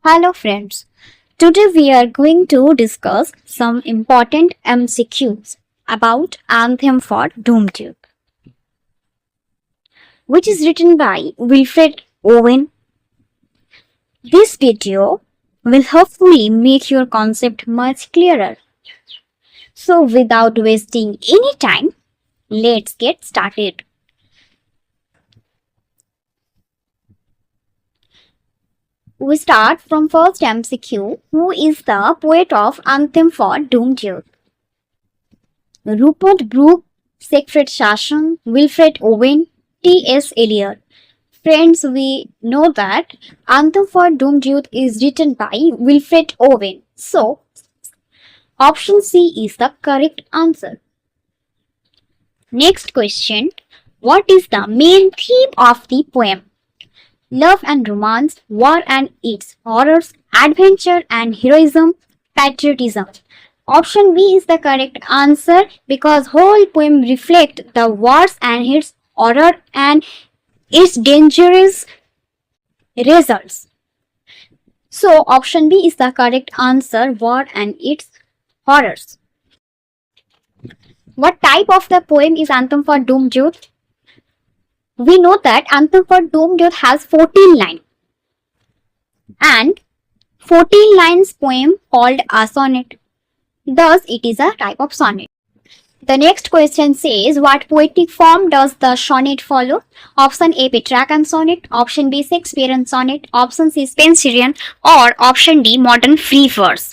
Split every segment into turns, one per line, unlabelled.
Hello friends. Today we are going to discuss some important MCQs about Anthem for Doomed Youth, which is written by Wilfred Owen. This video will hopefully make your concept much clearer. So without wasting any time, let's get started. We start from first MCQ. Who is the poet of Anthem for Doomed Youth? Rupert Brooke, Siegfried Sassoon, Wilfred Owen, T.S. Eliot. Friends, we know that Anthem for Doomed Youth is written by Wilfred Owen. So, option C is the correct answer. Next question. What is the main theme of the poem? Love and romance, war and its horrors, adventure and heroism, patriotism. Option B is the correct answer because whole poem reflects the wars and its horror and its dangerous results. So option B is the correct answer, war and its horrors. What type of the poem is Anthem for Doomed Youth? We know that Anthem for Doomed Youth has 14 lines and 14 lines poem called a sonnet. Thus, it is a type of sonnet. The next question says, what poetic form does the sonnet follow? Option A, Petrarchan sonnet. Option B, Shakespearean sonnet. Option C, Spenserian. Or option D, modern free verse.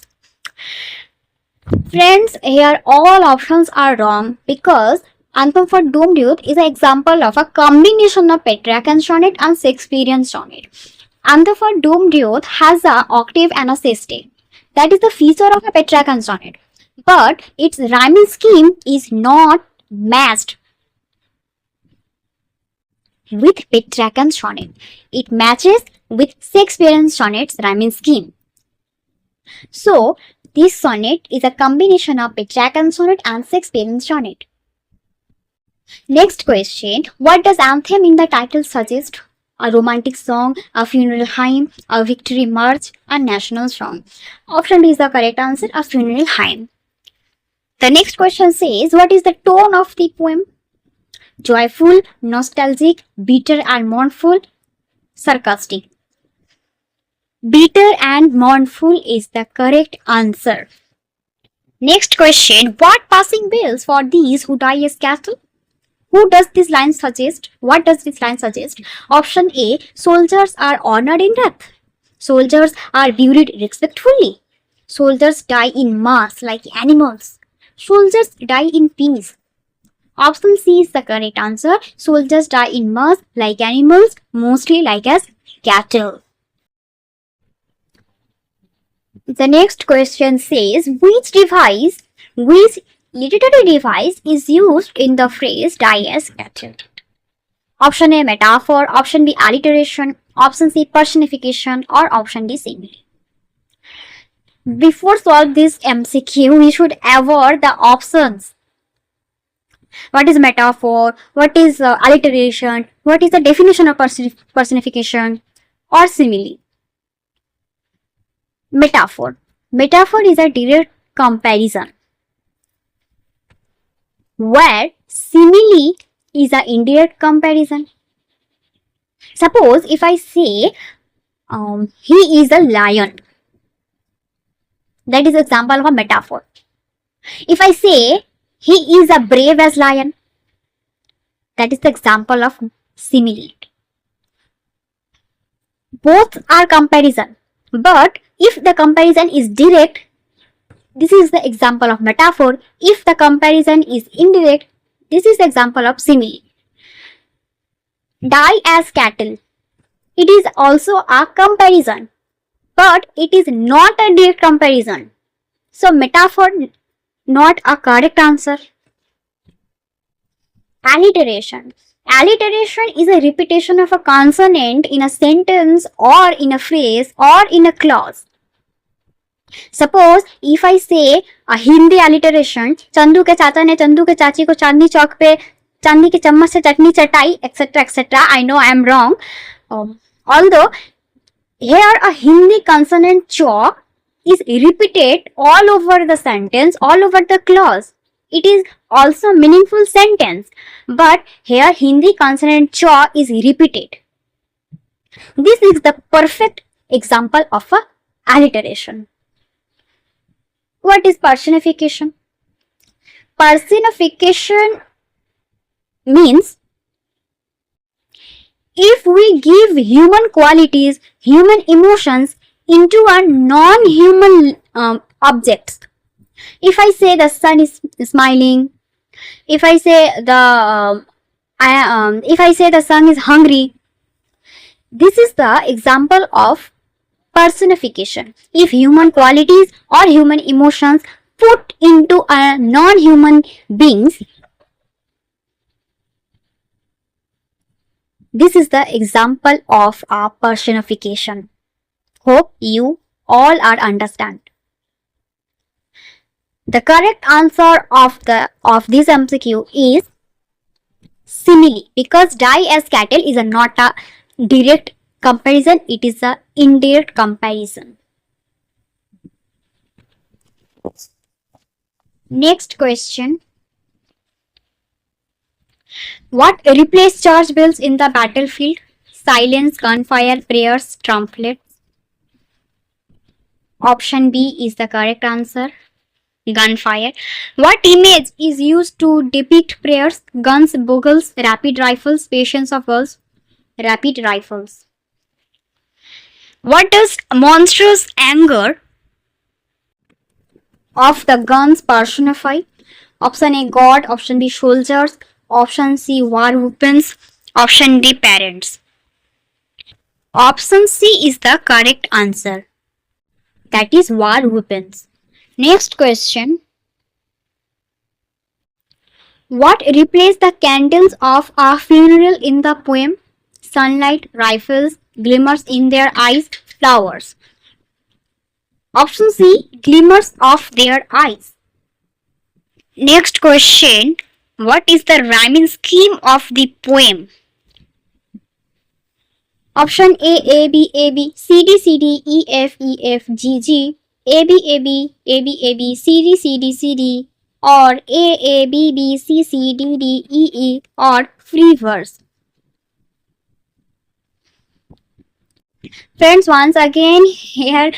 Friends, here all options are wrong because Anthem for Doomed Youth is an example of a combination of Petrarchan sonnet and Shakespearean sonnet. Anthem for Doomed Youth has an octave and a sestet. That is the feature of a Petrarchan sonnet. But its rhyming scheme is not matched with Petrarchan sonnet. It matches with Shakespearean sonnet's rhyming scheme. So, this sonnet is a combination of Petrarchan sonnet and Shakespearean sonnet. Next question. What does anthem in the title suggest? A romantic song, a funeral hymn, a victory march, a national song. Option D is the correct answer, a funeral hymn. The next question says, what is the tone of the poem? Joyful, nostalgic, bitter and mournful, sarcastic. Bitter and mournful is the correct answer. Next question. What passing bells for these who die as cattle? Who does this line suggest? What does this line suggest? Option A, soldiers are honored in death. Soldiers are buried respectfully. Soldiers die in mass like animals. Soldiers die in peace. Option C is the correct answer. Soldiers die in mass like animals, mostly like as cattle. The next question says, which literary device is used in the phrase die as cattle? Option A, metaphor. Option B, alliteration. Option C, personification. Or option D, simile. Before solve this MCQ, we should avoid the options. What is metaphor? What is alliteration? What is the definition of personification or simile? Metaphor. Metaphor is a direct comparison, where simile is an indirect comparison. Suppose if I say he is a lion, that is example of a metaphor. If I say he is a brave as lion, that is the example of simile. Both are comparison, but if the comparison is direct, this is the example of metaphor. If the comparison is indirect, this is the example of simile. Die as cattle. It is also a comparison, but it is not a direct comparison. So metaphor not a correct answer. Alliteration. Alliteration is a repetition of a consonant in a sentence or in a phrase or in a clause. Suppose if I say a Hindi alliteration, Chandu के चाचा ने चंदू के चाची को चांदनी चौक पे चांदी के चम्मच से चटनी चटाई, etc., etc. I know I am wrong. Although here a Hindi consonant cha is repeated all over the sentence, all over the clause. It is also meaningful sentence, but here Hindi consonant cha is repeated. This is the perfect example of a alliteration. What is personification? Personification means if we give human qualities, human emotions into a non-human objects. If I say the sun is smiling, if I say the sun is hungry, this is the example of personification. If human qualities or human emotions put into a non-human beings, this is the example of a personification. Hope you all are understand. The correct answer of this MCQ is simile, because die as cattle is not a direct comparison, it is a indirect comparison. Next question. What replaced church bells in the battlefield? Silence, gunfire, prayers, trumpets. Option B is the correct answer. Gunfire. What image is used to depict prayers? Guns, bugles, rapid rifles, patience of girls. Rapid rifles. What does monstrous anger of the guns personify? Option A, God. Option B, soldiers. Option C, war weapons. Option D, parents. Option C is the correct answer. That is war weapons. Next question. What replaced the candles of a funeral in the poem? Sunlight, rifles, glimmers in their eyes, flowers. Option C, glimmers of their eyes. Next question. What is the rhyming scheme of the poem? Option A, A, B, A, B, C, D, C, D, E, F, E, F, G, G, A, B, A, B, A, B, A, B, C, D, C, D, C, D, or A, B, B, C, C, D, D, E, E, or free verse. Friends, once again, here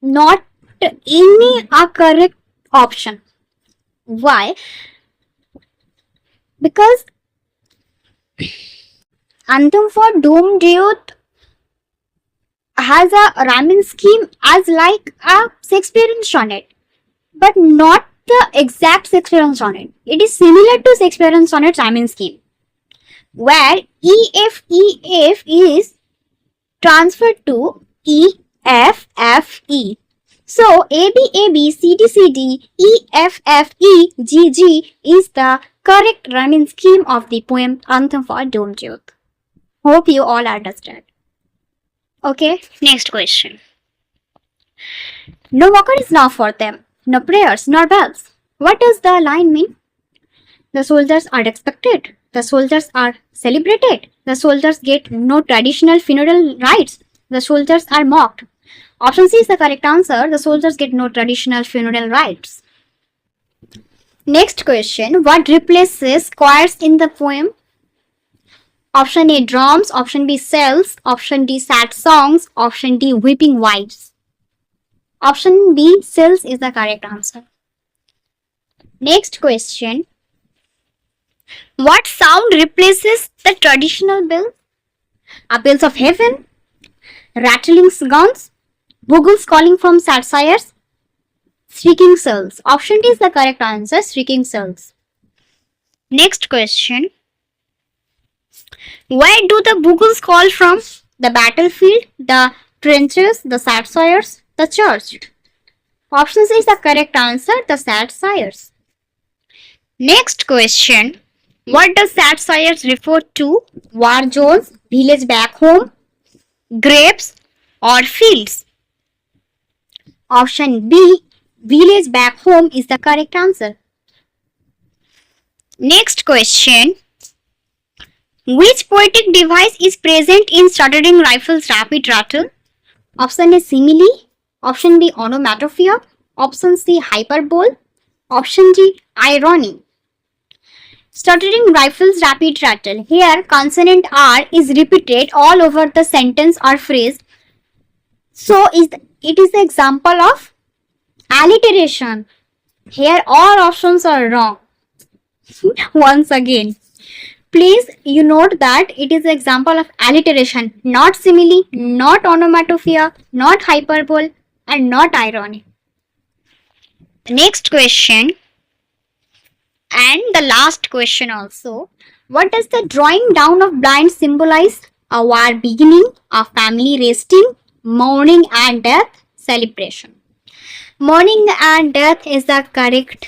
not any a correct option. Why? Because Anthem for Doomed Youth has a rhyming scheme as like a Shakespearean sonnet, but not the exact Shakespearean sonnet. It is similar to Shakespearean sonnet rhyming scheme, where EF is transferred to EFFE. So AB, CD, CD, EFFE, GG is the correct rhyming scheme of the poem Anthem for Doomed Youth. Hope you all understand. Okay, next question. No walker is now for them, no prayers, nor bells. What does the line mean? The soldiers are expected, the soldiers are celebrated, the soldiers get no traditional funeral rites, the soldiers are mocked. Option C is the correct answer. The soldiers get no traditional funeral rites. Next question. What replaces choirs in the poem? Option A, drums. Option B, cells. Option D, sad songs. Option D, weeping wives. Option B, cells is the correct answer. Next question. What sound replaces the traditional bells? Bells of heaven, rattling guns, bugles calling from sad sires, shrieking cells. Option D is the correct answer, shrieking cells. Next question. Where do the bugles call from? The battlefield, the trenches, the sad sires, the church. Option C is the correct answer, the sad sires. Next question. What does sad sires refer to? War zones, village back home, graves, or fields? Option B, village back home is the correct answer. Next question. Which poetic device is present in stuttering rifle's rapid rattle? Option A simile, option B onomatopoeia, option C hyperbole, option D irony. Stuttering rifles rapid rattle. Here consonant R is repeated all over the sentence or phrase. So it is the example of alliteration. Here all options are wrong. Once again, please you note that it is an example of alliteration, not simile, not onomatopoeia, not hyperbole, and not irony. The next question and the last question also. What does the drawing down of blinds symbolize? A war beginning, a family resting, mourning and death, celebration. Mourning and death is the correct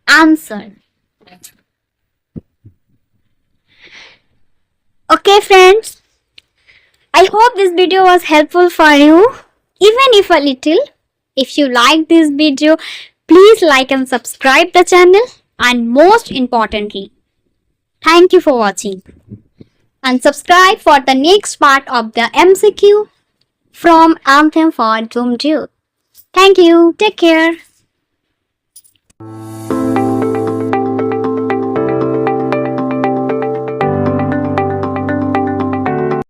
answer. Okay friends, I hope this video was helpful for you, even if a little. If you like this video, please like and subscribe the channel, and most importantly, thank you for watching. And subscribe for the next part of the MCQ from Anthem for Doomed Youth. Thank you. Take care.